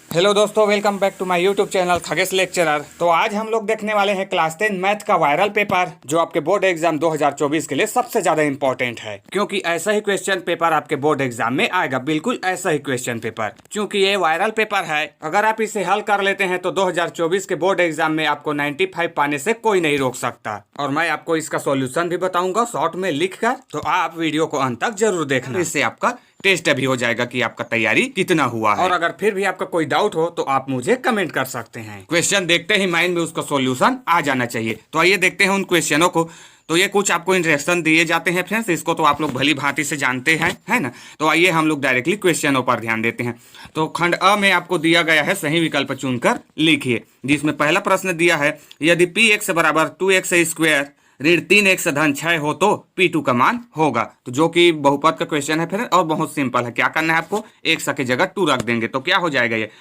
Hello दोस्तों, welcome back to my YouTube channel Khagesh lecturer. तो आज हम लोग देखने वाले हैं क्लास 10 मैथ का वायरल पेपर, जो आपके बोर्ड एग्जाम 2024 के लिए सबसे ज्यादा इंपॉर्टेंट है, क्योंकि ऐसा ही क्वेश्चन पेपर आपके बोर्ड एग्जाम में आएगा। बिल्कुल ऐसा ही क्वेश्चन पेपर, क्योंकि ये वायरल पेपर है। अगर आप इसे हल कर लेते हैं तो 2024 के बोर्ड एग्जाम में आपको 95 पाने से कोई नहीं रोक सकता। और मैं आपको इसका सॉल्यूशन भी बताऊंगा शॉर्ट में लिखकर, तो आप वीडियो को अंत तक जरूर देखना। इससे आपका टेस्ट भी हो जाएगा कि आपका तैयारी कितना हुआ है। और अगर फिर भी आपका कोई डाउट हो तो आप मुझे कमेंट कर सकते हैं। क्वेश्चन देखते ही माइंड में उसका सॉल्यूशन आ जाना चाहिए। तो आइए देखते हैं उन क्वेश्चनों को। तो ये कुछ आपको इंस्ट्रक्शन दिए जाते हैं फ्रेंड्स, इसको तो आप लोग भली भांति से जानते हैं, है ना। तो आइए हम लोग डायरेक्टली क्वेश्चनों पर ध्यान देते हैं। तो खंड अ में आपको दिया गया है सही विकल्प चुनकर लिखिए, जिसमें पहला प्रश्न दिया है यदि px बराबर 2x स्क्वायर ऋण 3x धन 6 हो तो P2 का मान होगा। तो जो कि बहुपद का क्वेश्चन है फिर, और बहुत सिंपल है। क्या करना है आपको, x की जगह 2 रख देंगे तो क्या हो जाएगा, ये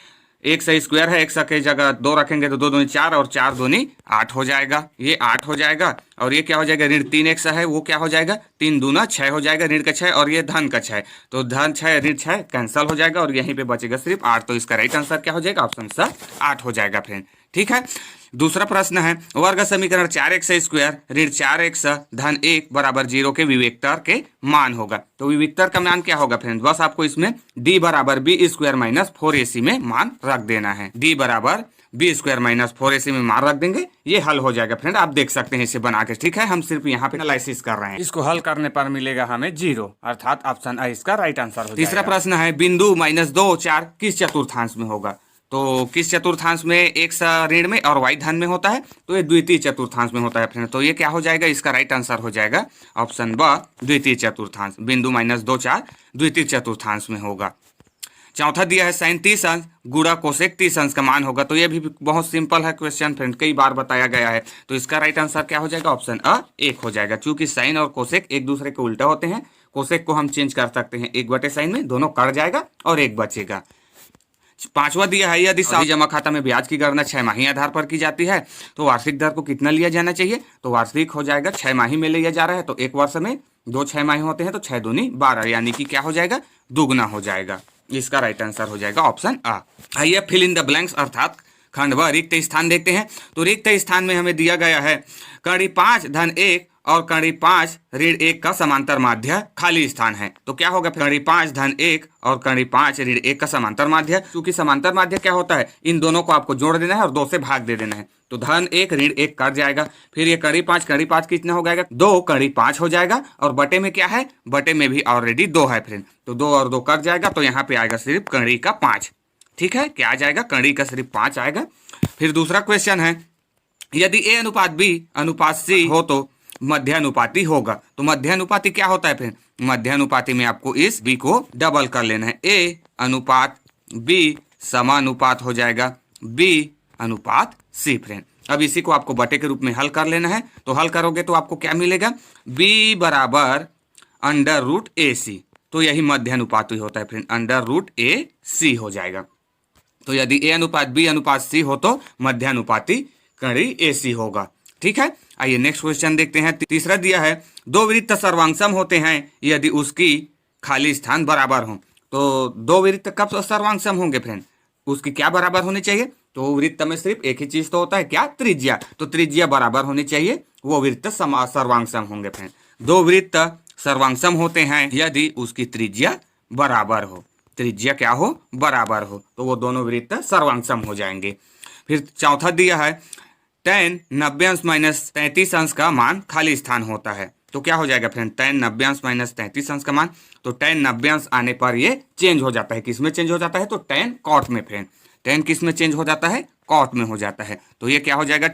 x स्क्वायर है, x की जगह 2 रखेंगे तो 2 दूनी 4 और 4 दूनी 8 हो जाएगा, ये 8 हो जाएगा। और ये क्या हो जाएगा, ऋण 3x है वो क्या हो जाएगा, 3 दूना 6 हो जाएगा, ऋण का 6 और ये धन का 6, तो धन 6 ऋण 6 कैंसिल हो जाएगा और यहीं पे बचेगा सिर्फ 8। तो इसका राइट आंसर क्या हो जाएगा, ऑप्शन सा 8 हो जाएगा फ्रेंड। ठीक है। दूसरा प्रश्न है वर्ग समीकरण 4x स्क्वायर ऋण 4x धन 1 बराबर 0 के विवेकतर के मान होगा। तो विवेकतर का मान क्या होगा फ्रेंड, बस आपको इसमें d बराबर b स्क्वायर माइनस 4ac में मान रख देना है। d बराबर b स्क्वायर माइनस 4ac में मान रख देंगे, ये हल हो जाएगा फ्रेंड। आप देख सकते हैं इसे बना के। ठीक है, हम सिर्फ यहाँ पे एनालिसिस कर रहे हैं। इसको हल करने पर मिलेगा हमें 0, अर्थात ऑप्शन आ इसका राइट आंसर हो जाएगा। तीसरा प्रश्न है बिंदु -2 4 किस चतुर्थांश में होगा। तो किस चतुर्थांश में x ऋण में और y धन में होता है, तो ये द्वितीय चतुर्थांश में होता है फ्रेंड। तो ये क्या हो जाएगा, इसका राइट आंसर हो जाएगा ऑप्शन ब द्वितीय चतुर्थांश। बिंदु -2 4 द्वितीय चतुर्थांश में होगा। चौथा दिया है साइन 30 अंश गुणा कोसेक 30 अंश का मान होगा। तो ये भी बहुत सिंपल है क्वेश्चन फ्रेंड, कई बार बताया गया है। तो इसका राइट आंसर क्या हो जाएगा, ऑप्शन अ 1 हो जाएगा। चूंकि साइन और कोसेक एक दूसरे के उल्टा होते हैं, कोसेक को हम चेंज कर सकते हैं 1/sin में, दोनों कट जाएगा और 1 बचेगा। पांचवा दिया है यदि सावधि जमा खाता में ब्याज की गणना 6 माही आधार पर की जाती है तो वार्षिक दर को कितना लिया जाना चाहिए। तो वार्षिक हो जाएगा 6 माही में लिया जा रहा है, तो एक वर्ष में 2 6 माही होते हैं, तो 6 दूनी 12, यानी कि क्या हो जाएगा, दुगना हो जाएगा। इसका राइट आंसर हो जाएगा ऑप्शन आ। आइए फिल इन द ब्लैंक्स अर्थात खंड व रिक्त स्थान देखते हैं। तो रिक्त स्थान में हमें दिया गया है कड़ी 5 धन 1 और कड़ी 5 ऋण 1 का समांतर माध्य खाली स्थान है। तो क्या होगा, कड़ी 5 धन 1 और कड़ी 5 ऋण 1 का समांतर माध्य। क्योंकि समांतर माध्य क्या होता है, इन दोनों को आपको जोड़ देना है और 2 से भाग दे देना है। तो धन 1 ऋण 1 कट जाएगा, फिर ये कड़ी 5 कितना हो जाएगा, 2 कड़ी 5 हो जाएगा। और बटे में क्या है, बटे में भी ऑलरेडी 2 है फ्रेंड, तो 2 और 2 कट जाएगा। तो यहाँ पे आएगा सिर्फ कड़ी का 5। ठीक है, क्या आ जाएगा, कड़ी का सिर्फ 5 आएगा। फिर दूसरा क्वेश्चन है यदि a अनुपात b अनुपात c हो तो मध्यानुपाती होगा। तो मध्यानुपाती क्या होता है फिर, मध्यानुपाती में आपको इस b को डबल कर लेना है। a अनुपात b समानुपात हो जाएगा b अनुपात c फ्रेंड। अब इसी को आपको बटे के रूप में हल कर लेना है। तो हल करोगे तो आपको क्या मिलेगा, b बराबर √ac। तो यही मध्यानुपाती होता है फ्रेंड, √ac हो जाएगा। तो यदि a अनुपात b अनुपात c हो तो मध्यानुपाती कड़ी ac होगा। ठीक है, आइए नेक्स्ट क्वेश्चन देखते हैं। तीसरा दिया है दो वृत्त सर्वांगसम होते हैं यदि उसकी खाली स्थान बराबर हो। तो दो वृत्त कब सर्वांगसम होंगे फ्रेंड, उसकी क्या बराबर होनी चाहिए। तो वृत्त में सिर्फ एक ही चीज तो होता है, क्या, त्रिज्या। तो त्रिज्या बराबर होनी चाहिए, वो वृत्त सर्वांगसम होंगे फ्रेंड। दो वृत्त सर्वांगसम होते हैं यदि उसकी त्रिज्या बराबर हो, त्रिज्या क्या हो, बराबर हो, तो वो दोनों वृत्त सर्वांगसम हो जाएंगे। फिर चौथा दिया है tan 90 अंश माइनस 33 अंश का मान खाली स्थान होता है। तो क्या हो जाएगा फ्रेंड, tan 90 अंश माइनस 33 अंश का मान। तो tan 90 अंश आने पर ये चेंज हो जाता है, किस में चेंज हो जाता है, तो tan कॉट में फ्रेंड। tan किस में चेंज हो जाता है, कॉट में हो जाता है। तो ये क्या हो जाएगा,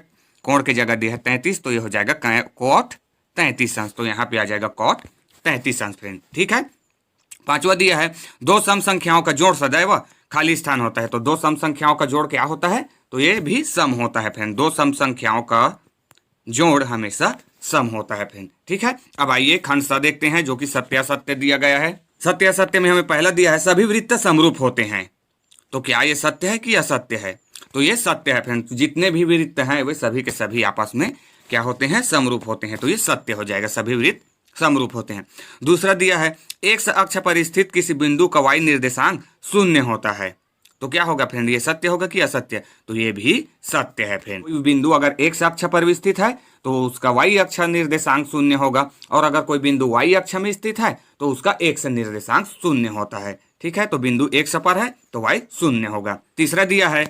कोण की जगह दिया है 33, तो ये हो जाएगा कॉट 33 अंश। तो यहाँ पे आ जाएगा कॉट 33 अंश फ्रेंड। ठीक है। पांचवा दिया है दो सम संख्याओं का जोड़ सदैव खाली स्थान होता है। तो दो सम संख्याओं का जोड़ क्या होता है, तो ये भी सम होता है फ्रेंड। दो सम संख्याओं का जोड़ हमेशा सम होता है फ्रेंड। ठीक है। अब आइए खंड स देखते हैं, जो कि सत्यासत्य दिया गया है। सत्यासत्य में हमें पहला दिया है सभी वृत्त समरूप होते हैं। तो क्या ये सत्य है कि असत्य है, तो ये सत्य है फ्रेंड। जितने भी वृत्त हैं वे सभी के सभी आपस में क्या होते हैं, समरूप होते हैं। तो ये सत्य हो जाएगा, सभी वृत्त समरूप होते हैं। दूसरा दिया है एक्स अक्ष पर स्थित किसी बिंदु का y निर्देशांक 0 होता है। तो क्या होगा फ्रेंड, ये सत्य होगा कि असत्य? तो ये भी सत्य है फ्रेंड। कोई बिंदु अगर x अक्ष पर स्थित है तो उसका y अक्ष निर्देशांक शून्य होगा, और अगर कोई बिंदु y अक्ष में स्थित है तो उसका x निर्देशांक शून्य होता है। ठीक है, तो बिंदु x पर है तो y शून्य होगा। तीसरा दिया है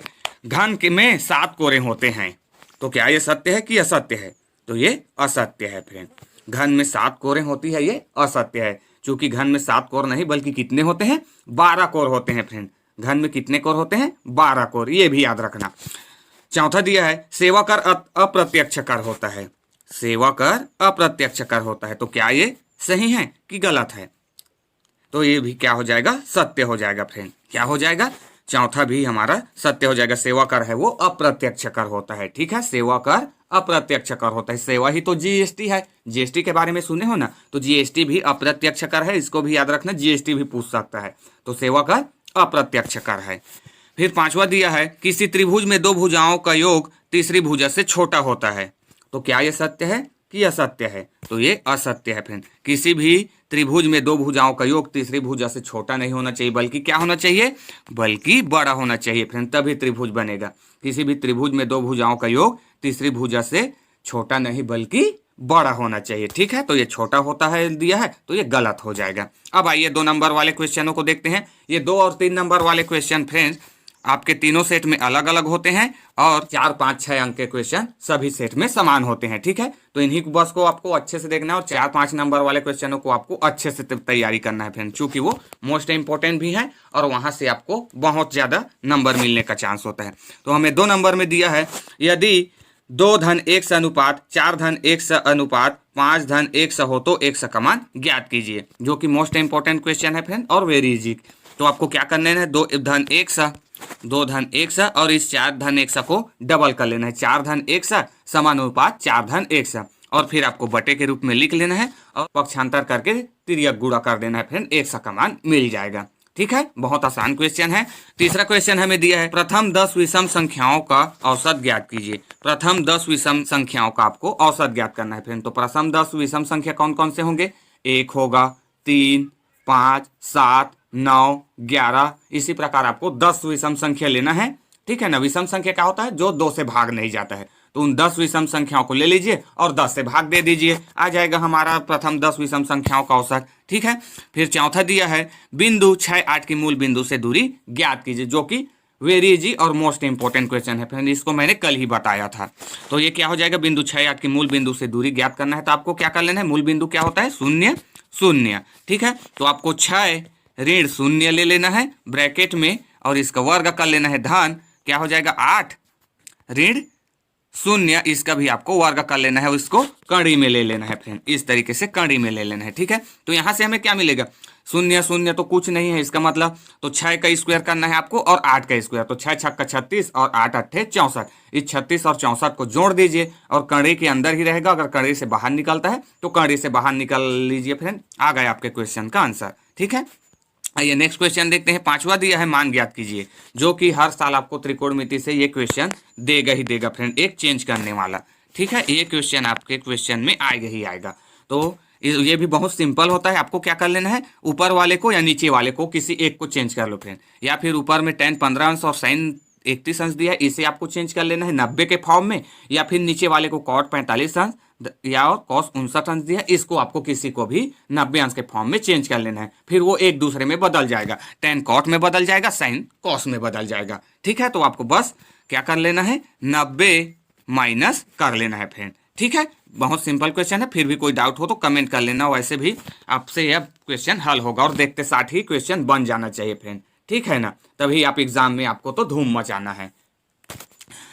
घन में 7 कोरे होते हैं, तो क्या ये सत्य है कि असत्य है? तो ये असत्य है फ्रेंड। घन में 7 कोरे होती है, ये असत्य है, क्योंकि घन में 7 कोर नहीं बल्कि कितने होते हैं? 12 कोर होते हैं फ्रेंड। घन में कितने कोर होते हैं? 12 कोर, ये भी याद रखना। चौथा दिया है सेवा कर अप्रत्यक्ष कर होता है। सेवा कर अप्रत्यक्ष कर होता है, तो क्या ये सही है कि गलत है? तो ये भी क्या हो जाएगा? सत्य हो जाएगा फ्रेंड। क्या हो जाएगा? चौथा भी हमारा सत्य हो जाएगा। सेवा कर है वो अप्रत्यक्ष कर होता है। ठीक है, सेवा कर अप्रत्यक्ष कर होता है। सेवा ही तो जीएसटी है, जीएसटी के बारे में सुने हो ना, तो जीएसटी भी अप्रत्यक्ष कर है, इसको भी याद रखना, जीएसटी भी पूछ सकता है। तो सेवा कर अप्रत्यक्ष कर है। फिर पांचवा दिया है किसी त्रिभुज में 2 भुजाओं का योग तीसरी भुजा से छोटा होता है, तो क्या ये सत्य है कि असत्य है? तो ये असत्य है फ्रेंड। किसी भी त्रिभुज में 2 भुजाओं का योग तीसरी भुजा से छोटा नहीं होना चाहिए, बल्कि क्या होना चाहिए? बल्कि बड़ा होना चाहिए फ्रेंड, तभी त्रिभुज बनेगा। किसी भी त्रिभुज में 2 भुजाओं का योग तीसरी भुजा से छोटा नहीं बल्कि बड़ा होना चाहिए। ठीक है, तो ये छोटा होता है दिया है, तो ये गलत हो जाएगा। अब आइए 2 नंबर वाले क्वेश्चनों को देखते हैं। ये 2 और 3 नंबर वाले क्वेश्चन फ्रेंड्स आपके तीनों सेट में अलग अलग होते हैं, और 4, 5, 6 अंक के क्वेश्चन सभी सेट में समान होते हैं। ठीक है, तो इन्हीं बस को आपको अच्छे से देखना है, और 4, 5 नंबर वाले क्वेश्चनों को आपको अच्छे से तैयारी करना है फ्रेंड, चूंकि वो मोस्ट इंपॉर्टेंट भी है और वहां से आपको बहुत ज्यादा नंबर मिलने का चांस होता है। तो हमें 2 नंबर में दिया है यदि 2 धन 1 से अनुपात 4 धन 1 से अनुपात 5 धन 1 से हो तो 1 का मान ज्ञात कीजिए, जो कि मोस्ट इंपॉर्टेंट क्वेश्चन है फ्रेंड और वेरी इजी। तो आपको क्या करना है? 2 धन 1 सा और इस 4 धन 1 सा को डबल कर लेना है। 4 धन 1 सा समानुपात 4 धन 1 सा, और फिर आपको बटे के रूप में लिख लेना है और पक्षांतर करके तिर्यक गुणा कर देना है फ्रेंड, 1 का मान मिल जाएगा। ठीक है, बहुत आसान क्वेश्चन है। तीसरा क्वेश्चन हमें दिया है प्रथम 10 विषम संख्याओं का औसत ज्ञात कीजिए। प्रथम 10 विषम संख्याओं का आपको औसत ज्ञात करना है फ्रेंड। तो प्रथम 10 विषम संख्या कौन कौन से होंगे? 1 होगा, 3, 5, 7, 9, 11, इसी प्रकार आपको 10 विषम संख्या लेना है। ठीक है ना, विषम संख्या क्या होता है? जो 2 से भाग नहीं जाता है। तो उन 10 विषम संख्याओं को ले लीजिए और 10 से भाग दे दीजिए, आ जाएगा हमारा प्रथम 10 विषम संख्याओं का औसत। ठीक है, फिर चौथा दिया है बिंदु 6, 8 की मूल बिंदु से दूरी ज्ञात कीजिए, जो कि वेरी इजी और मोस्ट इंपॉर्टेंट क्वेश्चन है फ्रेंड, इसको मैंने कल ही बताया था। तो ये क्या हो जाएगा? बिंदु 6, 8 की मूल बिंदु से दूरी ज्ञात करना है। तो आपको क्या कर लेना है? मूल बिंदु क्या होता है? 0, 0। ठीक है, तो आपको 6 ऋण 0 ले लेना है ब्रैकेट में, और इसका वर्ग कर लेना है धन, क्या हो जाएगा? 8 ऋण 0, इसका भी आपको वर्ग कर लेना है, इसको कड़ी में ले लेना है फ्रेंड, इस तरीके से कड़ी में ले लेना है। ठीक है, तो यहां से हमें क्या मिलेगा? 0, 0 तो कुछ नहीं है, इसका मतलब तो 6 का स्क्वायर करना है आपको और 8 का स्क्वायर, तो 6 छक्का 36 और 8 अट्ठे 64। इस 36 और 64 को जोड़ दीजिए और कड़ी के अंदर ही रहेगा, अगर कड़ी से बाहर निकलता है तो कड़ी से बाहर निकल लीजिए फ्रेंड, आ गए आपके क्वेश्चन का आंसर। ठीक है, आइए नेक्स्ट क्वेश्चन देखते हैं। 5वां दिया है मान ज्ञात कीजिए, जो कि हर साल आपको त्रिकोणमिति से ये क्वेश्चन देगा ही देगा फ्रेंड, एक चेंज करने वाला। ठीक है, ये क्वेश्चन आपके क्वेश्चन में आएगा ही आएगा। तो ये भी बहुत सिंपल होता है। आपको क्या कर लेना है? ऊपर वाले को या नीचे वाले को किसी एक को चेंज कर लो फ्रेंड, या फिर ऊपर में tan 15 अंश और sin 31 अंश दिया है, इसे आपको चेंज कर लेना है 90 के फॉर्म में, या फिर नीचे वाले को cot 45 अंश या और cos 59 अंश दिया है, इसको आपको किसी को भी 90 अंश के फॉर्म में चेंज कर लेना है। फिर वो एक दूसरे में बदल जाएगा, tan cot में बदल जाएगा, sin cos में बदल जाएगा। ठीक है, तो आपको बस क्या कर लेना है? 90 माइनस कर लेना है फ्रेंड। ठीक है, बहुत सिंपल क्वेश्चन है, फिर भी कोई डाउट हो तो कमेंट कर लेना, वैसे भी आपसे यह क्वेश्चन हल होगा और देखते साथ ही क्वेश्चन बन जाना चाहिए फ्रेंड। ठीक है ना, तभी आप एग्जाम में आपको तो धूम मचाना है।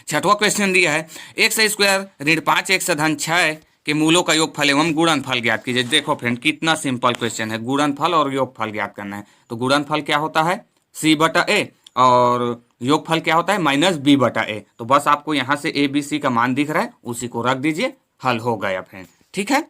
6वां क्वेश्चन दिया है x स्क्वायर ऋण 5x धन 6 के मूलों का योगफल एवं गुणनफल ज्ञात कीजिए। देखो फ्रेंड कितना सिंपल क्वेश्चन है, गुणनफल और योगफल ज्ञात करना है। तो गुणनफल क्या होता है? c/a, और योगफल क्या होता है? -b/a। तो बस आपको यहाँ से a b c का मान दिख रहा है, उसी को रख दीजिए, हल हो गया फ्रेंड। ठीक है,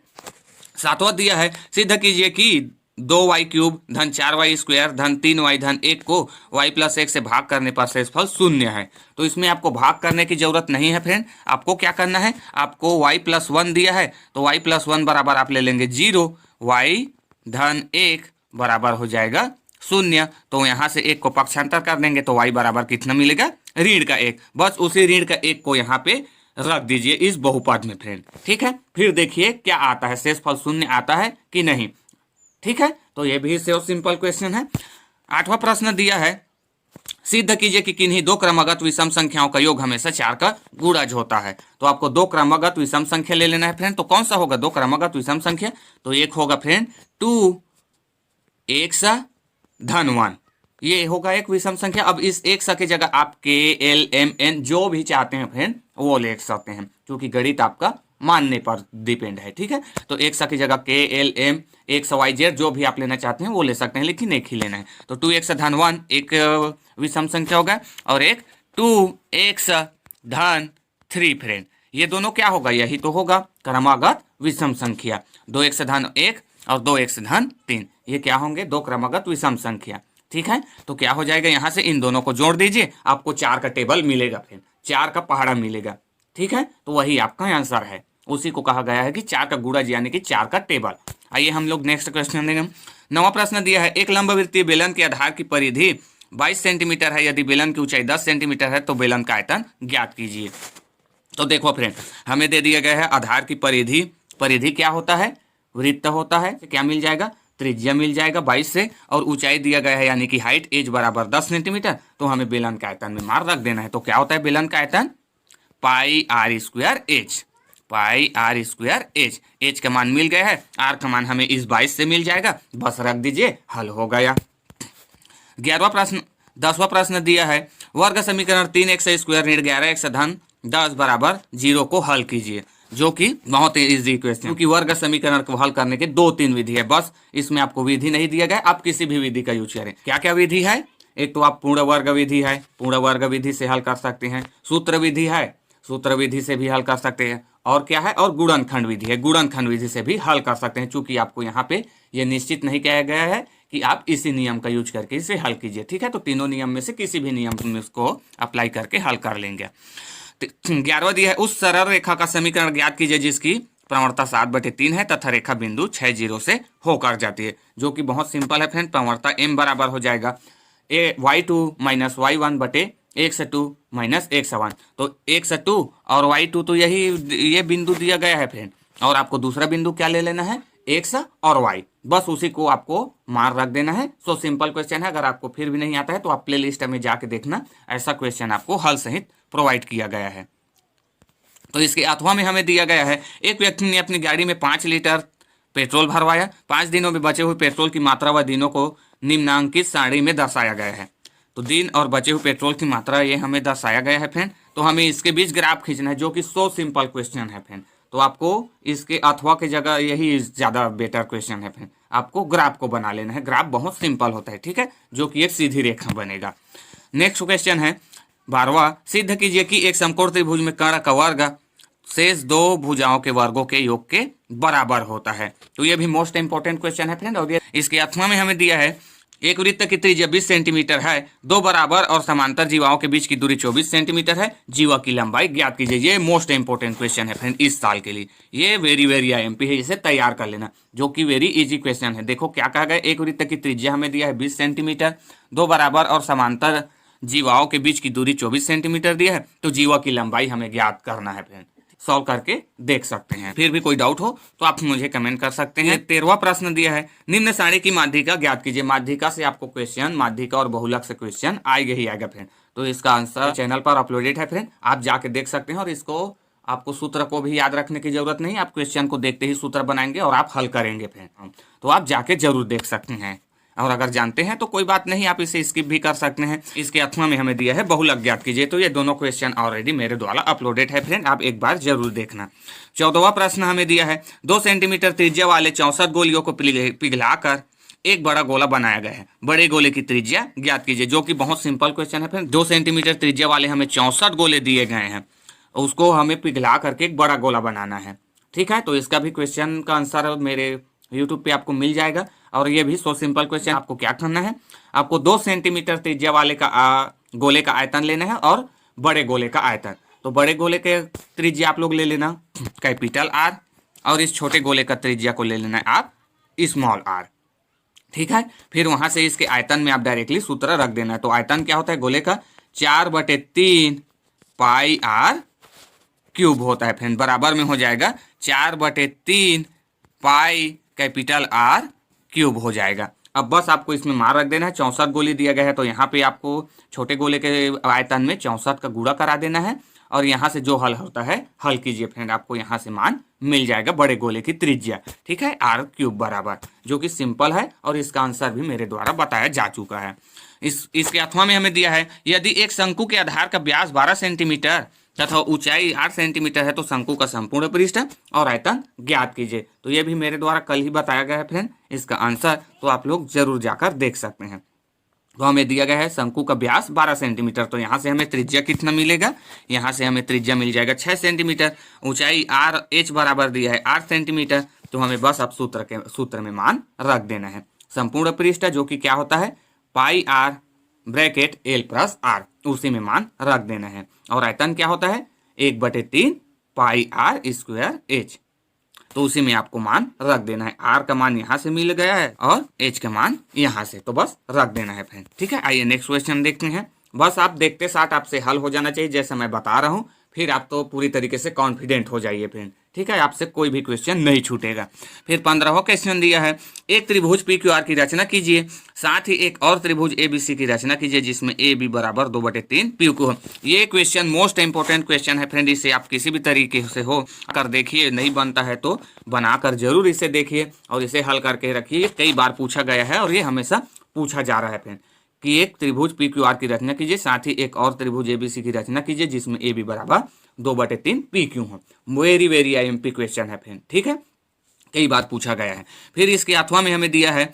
7वां दिया है सिद्ध कीजिए कि 2y³ धन 4y स्क्वायर धन 3y धन 1 को y + 1 से भाग करने पर शेषफल 0 है। तो इसमें आपको भाग करने की जरूरत नहीं है फ्रेंड, आपको क्या करना है? आपको y + 1 दिया है तो y + 1 बराबर आप ले लेंगे 0, y धन 1 बराबर हो जाएगा शून्य, तो यहाँ से 1 को पक्षांतर कर देंगे तो y बराबर कितना मिलेगा, ऋण का 1। बस उसी ऋण का 1 को यहाँ पे रख दीजिए इस बहुपद में फ्रेंड। ठीक है, फिर देखिए क्या आता है, शेषफल शून्य आता है कि नहीं। ठीक है, तो ये भी से सिंपल क्वेश्चन है। 8वां प्रश्न दिया है, सिद्ध कीजिए कि किन्हीं दो क्रमगत विषम संख्याओं का योग हमेशा 4 का गुणज होता है। तो आपको दो क्रमगत विषम संख्या ले लेना है फ्रेंड। तो कौन सा होगा दो क्रमगत विषम संख्या, तो एक होगा फ्रेंड 2x धन 1, ये होगा एक विषम संख्या। अब इस एक की जगह आप k l m n जो भी चाहते हैं फ्रेंड वो ले सकते हैं, क्योंकि गणित आपका मानने पर डिपेंड है। ठीक है, तो एक की जगह k l m x y z जो भी आप लेना चाहते हैं वो ले सकते हैं, लेकिन एक ही लेना है। तो 2x धन 1 एक विषम संख्या होगा और एक 2x धन 3 फ्रेंड, ये दोनों क्या होगा, यही तो होगा क्रमागत विषम संख्या। 2x धन 1 और 2x धन 3 ये क्या होंगे, दो क्रमागत विषम संख्या। ठीक है, तो क्या हो जाएगा, यहाँ से इन दोनों को जोड़ दीजिए, आपको 4 का टेबल मिलेगा फ्रेंड, 4 का पहाड़ा मिलेगा। ठीक है, तो वही आपका आंसर है, उसी को कहा गया है कि 4 का गुणज यानी कि 4 का टेबल। आइए हम लोग नेक्स्ट क्वेश्चन देंगे। 9वां प्रश्न दिया है, एक लंबवृत्तीय बेलन के आधार की परिधि 22 सेंटीमीटर है, यदि बेलन की ऊंचाई 10 सेंटीमीटर है तो बेलन का आयतन ज्ञात कीजिए। तो देखो फ्रेंड, हमें दे दिया गया है आधार की परिधि, परिधि क्या होता है, वृत्त होता है, क्या मिल जाएगा, त्रिज्या मिल जाएगा 22 से, और ऊंचाई दिया गया है यानी कि हाइट एज बराबर 10 सेंटीमीटर, तो हमें बेलन का आयतन में मान रख देना है। तो क्या होता है बेलन का आयतन, pi r square h, pi r square h. H का मान मिल गया है, आर का मान हमें इस 22 से मिल जाएगा, बस रख दीजिए, हल हो गया। 11वां प्रश्न, 10वां प्रश्न दिया है, वर्ग समीकरण 3x स्क्वायर ऋण 11x धन 10 बराबर 0 को हल कीजिए, जो कि बहुत इजी क्वेश्चन, क्योंकि वर्ग समीकरण को हल करने के 2-3 विधि है, बस इसमें आपको विधि नहीं दिया गया, आप किसी भी विधि का यूज करें। क्या क्या विधि है, एक तो आप पूर्ण वर्ग विधि है, पूर्ण वर्ग विधि से हल कर सकते हैं, सूत्र विधि है, सूत्र विधि से भी हल कर सकते हैं, और क्या है, और गुणनखंड विधि है, गुणनखंड विधि से भी हल कर सकते हैं। चूंकि आपको यहाँ पे ये निश्चित नहीं किया गया है कि आप इसी नियम का यूज करके इसे हल कीजिए। ठीक है, तो तीनों नियम में से किसी भी नियम में उसको अप्लाई करके हल कर लेंगे। 11वां दिया है, उस सरल रेखा का समीकरण ज्ञात कीजिए जिसकी प्रवणता 7/3 है तथा रेखा बिंदु 6 0 से होकर जाती है, जो कि बहुत सिंपल है फ्रेंड। प्रवणता m बराबर हो जाएगा y2 माइनस y1 बटे x2 माइनस x1, तो x2 और y2 तो यही ये बिंदु दिया गया है फ्रेंड, और आपको दूसरा बिंदु क्या ले लेना है, x और y, बस उसी को आपको मान रख देना है। सो सिंपल क्वेश्चन है, अगर आपको फिर भी नहीं आता है तो आप प्ले लिस्ट में जाके देखना, ऐसा क्वेश्चन आपको हल सहित प्रोवाइड किया गया है। तो इसके 8वां में हमें दिया गया है, एक व्यक्ति ने अपनी गाड़ी में 5 लीटर पेट्रोल भरवाया, 5 दिनों में बचे हुए पेट्रोल की मात्रा व दिनों को निम्नांकित सारणी में दर्शाया गया है। तो दिन और बचे हुए पेट्रोल की मात्रा ये हमें दर्शाया गया है फ्रेंड, तो हमें इसके बीच ग्राफ खींचना है, जो कि सो सिंपल क्वेश्चन है फ्रेंड। तो आपको इसके अथवा की जगह यही ज़्यादा बेटर क्वेश्चन है फ्रेंड, आपको ग्राफ को बना लेना है, ग्राफ बहुत सिंपल होता है। ठीक है, जो कि एक सीधी रेखा बनेगा। नेक्स्ट क्वेश्चन है 12वां, सिद्ध कीजिए कि एक समकोण त्रिभुज में कर्ण का वर्ग शेष दो भुजाओं के वर्गों के योग के बराबर होता है। तो ये भी मोस्ट इंपोर्टेंट क्वेश्चन है फ्रेंड। और इसके 8वां में हमें दिया है, एक वृत्त की त्रिज्या 20 सेंटीमीटर है, दो बराबर और समांतर जीवाओं के बीच की दूरी 24 सेंटीमीटर है, जीवा की लंबाई ज्ञात कीजिए। ये मोस्ट इंपोर्टेंट क्वेश्चन है फ्रेंड इस साल के लिए, ये वेरी वेरी IMP है, इसे तैयार कर लेना, जो कि वेरी इजी क्वेश्चन है। देखो क्या कहा गया, एक वृत्त की त्रिज्या हमें दिया है 20 सेंटीमीटर, दो बराबर और समांतर जीवाओं के बीच की दूरी 24 सेंटीमीटर दिया है, तो जीवा की लंबाई हमें ज्ञात करना है फ्रेंड। सॉल्व करके देख सकते हैं, फिर भी कोई डाउट हो तो आप मुझे कमेंट कर सकते हैं। 13वां प्रश्न दिया है, निम्न सारणी की माध्यिका ज्ञात कीजिए। माध्यिका से आपको क्वेश्चन, माध्यिका और बहुलक से क्वेश्चन आएगा ही आएगा फ्रेंड। तो इसका आंसर चैनल पर अपलोडेड है फ्रेंड, आप जाके देख सकते हैं। और इसको आपको सूत्र को भी याद रखने की जरूरत नहीं, आप क्वेश्चन को देखते ही सूत्र बनाएंगे और आप हल करेंगे फ्रेंड, तो आप जाके जरूर देख सकते हैं। और अगर जानते हैं तो कोई बात नहीं, आप इसे स्किप भी कर सकते हैं। इसके 8वां में हमें दिया है बहुलक ज्ञात कीजिए, तो ये दोनों क्वेश्चन ऑलरेडी मेरे द्वारा अपलोडेड है फ्रेंड, आप एक बार जरूर देखना। 14वां प्रश्न हमें दिया है, 2 सेंटीमीटर त्रिज्या वाले 64 गोलियों को पिघलाकर एक बड़ा गोला बनाया गया है, बड़े गोले की त्रिज्या ज्ञात कीजिए, जो कि बहुत सिंपल क्वेश्चन है फ्रेंड। 2 सेंटीमीटर त्रिज्या वाले हमें 64 गोले दिए गए हैं, उसको हमें पिघला करके एक बड़ा गोला बनाना है। ठीक है, तो इसका भी क्वेश्चन का आंसर मेरे यूट्यूब पे आपको मिल जाएगा। और ये भी सो सिंपल क्वेश्चन, आपको क्या करना है, आपको 2 सेंटीमीटर त्रिज्या वाले का गोले का आयतन लेना है और बड़े गोले का आयतन। तो बड़े गोले के त्रिज्या आप लोग ले लेना कैपिटल R, और इस छोटे गोले का त्रिज्या को ले लेना है आप स्मॉल r। ठीक है। फिर वहां से इसके आयतन में आप डायरेक्टली सूत्र रख देना है। तो आयतन क्या होता है गोले का, 4/3 पाई आर क्यूब होता है फ्रेंड, बराबर में हो जाएगा 4/3 पाई कैपिटल आर क्यूब हो जाएगा। अब बस आपको इसमें मान रख देना है। 64 गोली दिया गया है तो यहाँ पे आपको छोटे गोले के आयतन में 64 का गुणा करा देना है और यहाँ से जो हल होता है हल कीजिए फ्रेंड, आपको यहाँ से मान मिल जाएगा बड़े गोले की त्रिज्या, ठीक है, आर क्यूब बराबर, जो कि सिंपल है और इसका आंसर भी मेरे द्वारा बताया जा चुका है। इसके अथवा में हमें दिया है यदि एक शंकु के आधार का व्यास 12 सेंटीमीटर तथा ऊंचाई 8 सेंटीमीटर है तो शंकु का संपूर्ण पृष्ठ और आयतन ज्ञात कीजिए। तो ये भी मेरे द्वारा कल ही बताया गया है फ्रेंड, इसका आंसर तो आप लोग जरूर जाकर देख सकते हैं। तो हमें दिया गया है शंकु का व्यास 12 सेंटीमीटर, तो यहाँ से हमें त्रिज्या कितना मिलेगा, यहाँ से हमें त्रिज्या मिल जाएगा 6 सेंटीमीटर। ऊंचाई आर एच बराबर दिया है 8 सेंटीमीटर, तो हमें बस अब सूत्र में मान रख देना है। संपूर्ण पृष्ठ जो कि क्या होता है pi r bracket l plus r, उसी में मान रख देना है। और आयतन क्या होता है 1/3 पाई आर स्क्वायर एच, तो उसी में आपको मान रख देना है। आर का मान यहाँ से मिल गया है और एच का मान यहाँ से, तो बस रख देना है फ्रेंड, ठीक है। आइए नेक्स्ट क्वेश्चन देखते हैं। बस आप देखते साथ आपसे हल हो जाना चाहिए जैसा मैं बता रहा हूँ, फिर आप तो पूरी तरीके से कॉन्फिडेंट हो जाइए फ्रेंड, ठीक है, आपसे कोई भी क्वेश्चन नहीं छूटेगा। फिर 15वां क्वेश्चन दिया है एक त्रिभुज पी क्यू आर की रचना कीजिए, साथ ही एक और त्रिभुज ए बी सी की रचना कीजिए जिसमें ए बी बराबर 2/3 पी क्यू हो। ये क्वेश्चन मोस्ट इंपॉर्टेंट क्वेश्चन है फ्रेंड, इसे आप किसी भी तरीके से हो कर देखिए, नहीं बनता है तो बनाकर जरूर इसे देखिए और इसे हल करके रखिए। कई बार पूछा गया है और ये हमेशा पूछा जा रहा है फ्रेंड कि एक त्रिभुज पी क्यू आर की रचना कीजिए, साथ ही एक और त्रिभुज एबीसी की रचना कीजिए जिसमें ए बी बराबर 2/3 पी क्यू हो। वेरी वेरी IMP क्वेश्चन है फ्रेंड, ठीक है, कई बार पूछा गया है। फिर इसके अथवा में हमें दिया है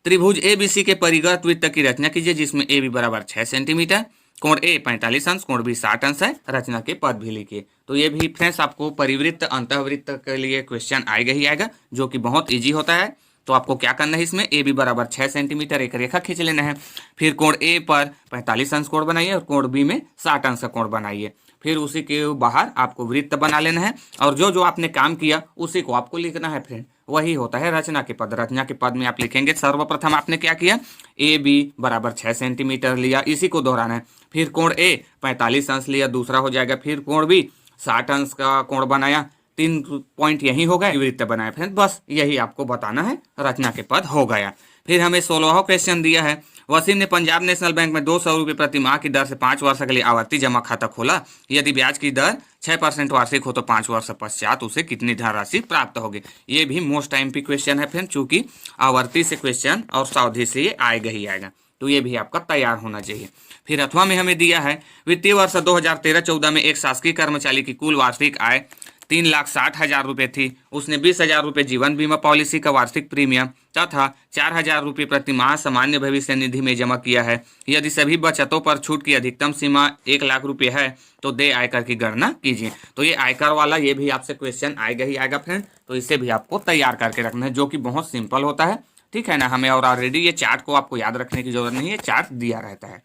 त्रिभुज एबीसी के परिगत वृत्त की रचना कीजिए जिसमें ए बी बराबर 6 सेंटीमीटर, कोण ए 45 अंश, कोण बी 60 अंश है, रचना के पद भी लिखिए। तो ये भी फ्रेंड्स आपको परिवृत्त अंतःवृत्त के लिए क्वेश्चन आएगा ही आएगा, जो कि बहुत ईजी होता है। तो आपको क्या करना है, इसमें ए बी बराबर 6 सेंटीमीटर एक रेखा खींच लेना है। फिर कोण ए पर 45 अंश कोण बनाइए और कोण बी में 60 अंश का कोण बनाइए। फिर उसी के बाहर आपको वृत्त बना लेना है और जो जो आपने काम किया उसी को आपको लिखना है फ्रेंड, वही होता है रचना के पद। रचना के पद में आप लिखेंगे सर्वप्रथम आपने क्या किया, ए बी बराबर 6 सेंटीमीटर लिया, इसी को दोहराना है। फिर कोण ए 45 अंश लिया, दूसरा हो जाएगा। फिर कोण बी 60 अंश का कोण बनाया, 3 पॉइंट यही हो गए, वृत्त बनाए फ्रेंड, बस यही आपको बताना है, रचना के पद हो गया। फिर हमें 16वां क्वेश्चन दिया है वसीम ने पंजाब नेशनल बैंक में 200 रुपये प्रति माह की दर से 5 वर्ष के लिए आवर्ती जमा खाता खोला। यदि ब्याज की दर 6% वार्षिक हो तो 5 वर्ष पश्चात उसे कितनी धनराशि प्राप्त होगी। ये भी मोस्ट IMP क्वेश्चन है फ्रेंड, चूंकि आवर्ती से क्वेश्चन और सावधि से ये आएगा ही आएगा, तो ये भी आपका तैयार होना चाहिए। फिर अथवा में हमें दिया है वित्तीय वर्ष 2013-14 में एक शासकीय कर्मचारी की कुल वार्षिक आय 3,60,000 रुपये थी। उसने 20,000 रुपये जीवन बीमा पॉलिसी का वार्षिक प्रीमियम तथा 4,000 रुपये प्रति माह सामान्य भविष्य निधि में जमा किया है। यदि सभी बचतों पर छूट की अधिकतम सीमा 1 लाख रुपये है तो देय आयकर की गणना कीजिए। तो ये आयकर वाला ये भी आपसे क्वेश्चन आएगा ही आएगा फ्रेंड, तो इसे भी आपको तैयार करके रखना है, जो कि बहुत सिंपल होता है, ठीक है ना। हमें और ऑलरेडी ये चार्ट को आपको याद रखने की जरूरत नहीं है, चार्ट दिया रहता है।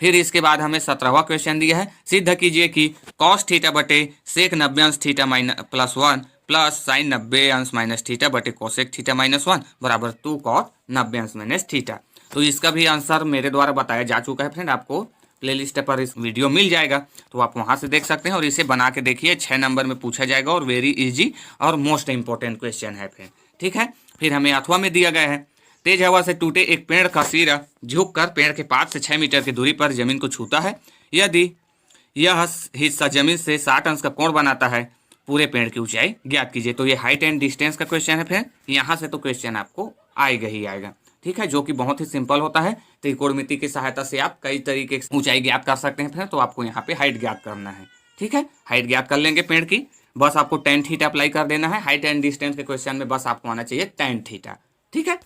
फिर इसके बाद हमें 17वां क्वेश्चन दिया है सिद्ध कीजिए कि cos थीटा बटे सेक 90 अंश थीटा प्लस 1 प्लस साइन 90 अंश माइनस थीटा बटे कोसेक थीटा माइनस 1 बराबर 2 cos 90 अंश माइनस थीटा। तो इसका भी आंसर मेरे द्वारा बताया जा चुका है फ्रेंड, आपको प्लेलिस्ट पर इस वीडियो मिल जाएगा, तो आप वहां से देख सकते हैं और इसे बना के देखिए। 6 नंबर में पूछा जाएगा और वेरी इजी और मोस्ट इंपॉर्टेंट क्वेश्चन है फ्रेंड, ठीक है। फिर हमें अथवा में दिया गया है तेज हवा से टूटे एक पेड़ का सिरा झुककर पेड़ के पास से 6 मीटर की दूरी पर जमीन को छूता है। यदि यह हिस्सा जमीन से 60 अंश का कोण बनाता है, पूरे पेड़ की ऊंचाई ज्ञात कीजिए। तो ये हाइट एंड डिस्टेंस का क्वेश्चन है फ्रेंड, यहाँ से तो क्वेश्चन आपको आएगा ही आएगा, ठीक है, जो कि बहुत ही सिंपल होता है। त्रिकोणमिति की सहायता से आप कई तरीके से ऊंचाई ज्ञात कर सकते हैं फ्रेंड, तो आपको यहाँ पे हाइट ज्ञात करना है, ठीक है। हाइट ज्ञात कर लेंगे पेड़ की, बस आपको tan थीटा अप्लाई कर देना है। हाइट एंड डिस्टेंस के क्वेश्चन में बस आपको आना चाहिए tan थीटा, ठीक है।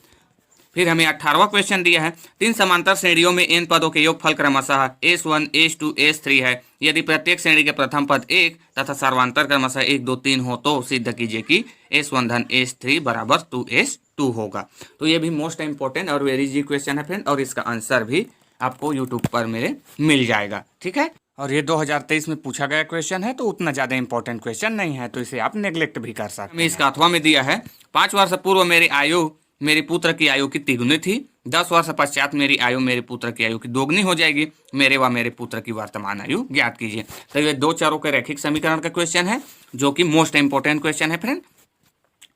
फिर हमें 18वां क्वेश्चन दिया है 3 समांतर श्रेणियों में n पदों के योगफल क्रमशः S1 S2 S3 है। यदि प्रत्येक श्रेणी के प्रथम पद 1 तथा सर्वांतर क्रमशः 1 2 3 हो तो सिद्ध कीजिए कि S1 धन S3 बराबर 2S2 होगा। तो ये भी मोस्ट इंपॉर्टेंट और वेरी इजी क्वेश्चन है फ्रेंड, और इसका आंसर भी आपको यूट्यूब पर मेरे मिल जाएगा, ठीक है। और ये 2023 में पूछा गया क्वेश्चन है, तो उतना ज़्यादा इंपॉर्टेंट क्वेश्चन नहीं है, तो इसे आप नेग्लेक्ट भी कर सकते हैं। हमें इसका अथवा में दिया है 5 वर्ष पूर्व मेरी आयु मेरी पुत्र की आयु की तिगुनी थी। 10 वर्ष पश्चात मेरी आयु मेरे पुत्र की आयु की दोगुनी हो जाएगी। मेरे व मेरे पुत्र की वर्तमान आयु ज्ञात कीजिए। तो ये दो चरों के रैखिक समीकरण का क्वेश्चन है, जो कि मोस्ट इंपोर्टेंट क्वेश्चन है फ्रेंड,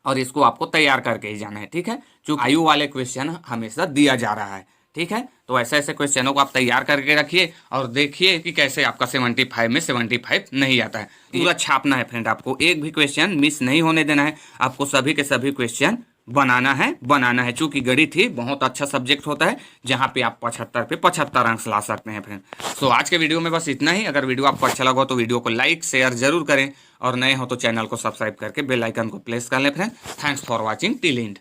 और इसको आपको तैयार करके ही जाना है, ठीक है। क्योंकि आयु वाले क्वेश्चन हमेशा दिया जा रहा है, ठीक है। तो ऐसे ऐसे क्वेश्चनों को आप तैयार करके रखिए और देखिए कि कैसे आपका 75 में 75 नहीं आता है। पूरा छापना है फ्रेंड, आपको एक भी क्वेश्चन मिस नहीं होने देना है। आपको सभी के सभी क्वेश्चन बनाना है। चूंकि गणित ही बहुत अच्छा सब्जेक्ट होता है जहाँ पे आप 75 पे 75 अंक ला सकते हैं फ्रेंड। तो आज के वीडियो में बस इतना ही। अगर वीडियो आपको अच्छा लगा हो तो वीडियो को लाइक शेयर जरूर करें, और नए हो तो चैनल को सब्सक्राइब करके बेल आइकन को प्रेस कर लें friend. Thanks for watching till and.